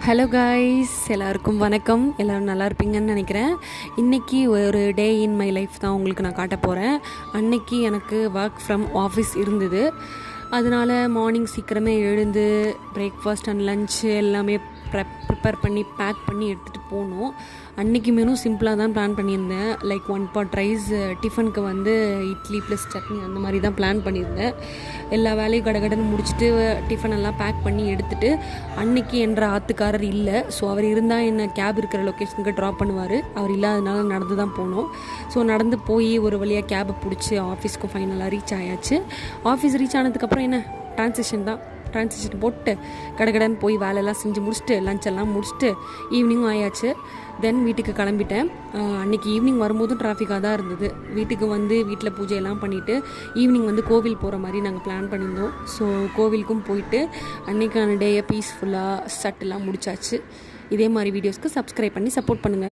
Hello guys, எல்லாருக்கும் வணக்கம். எல்லோரும் நல்லா இருப்பீங்கன்னு நினைக்கிறேன். இன்றைக்கி ஒரு டே இன் மை லைஃப் தான் உங்களுக்கு நான் காட்ட போகிறேன். அன்னைக்கு எனக்கு ஒர்க் ஃப்ரம் ஆஃபீஸ் இருந்தது. அதனால் மார்னிங் சீக்கிரமே எழுந்து பிரேக்ஃபாஸ்ட் அண்ட் லன்ச் எல்லாமே ப்ரிப்பேர் பண்ணி பேக் பண்ணி எடுத்துகிட்டு போகணும். அன்றைக்கி மெனு சிம்பிளாக தான் பிளான் பண்ணியிருந்தேன். லைக் 1 pot ரைஸ், டிஃபனுக்கு வந்து இட்லி ப்ளஸ் சட்னி அந்த மாதிரி தான் பிளான் பண்ணியிருந்தேன். எல்லா வேலையும் கடகடன்னு முடிச்சுட்டு டிஃபன் எல்லாம் பேக் பண்ணி எடுத்துகிட்டு, அன்றைக்கி என்ற ஆத்துக்காரர் இல்லை. ஸோ அவர் இருந்தால் என்ன கேப் இருக்கிற லொக்கேஷனுக்கு ட்ராப் பண்ணுவார். அவர் இல்லாதனால நடந்து தான் போனோம். ஸோ நடந்து போய் ஒரு வழியாக கேபை பிடிச்சி ஆஃபீஸ்க்கு ஃபைனலாக ரீச் ஆயாச்சு. ஆஃபீஸ் ரீச் ஆனதுக்கப்புறம் என்ன ட்ரான்சிஷன் போட்டு கடகடன்னு போய் வேலையெல்லாம் செஞ்சு முடிச்சுட்டு லஞ்செல்லாம் முடிச்சுட்டு ஈவினிங்கும் ஆயாச்சு. தென் வீட்டுக்கு கிளம்பிட்டேன். அன்றைக்கி ஈவினிங் வரும்போதும் டிராஃபிக்காக தான் இருந்தது. வீட்டுக்கு வந்து வீட்டில் பூஜையெல்லாம் பண்ணிவிட்டு ஈவினிங் வந்து கோவில் போகிற மாதிரி நாங்கள் பிளான் பண்ணியிருந்தோம். ஸோ கோவிலுக்கும் போயிட்டு அன்றைக்கான டேயை பீஸ்ஃபுல்லாக சட்டெல்லாம் முடிச்சாச்சு. இதே மாதிரி வீடியோஸ்க்கு சப்ஸ்கிரைப் பண்ணி சப்போர்ட் பண்ணுங்கள்.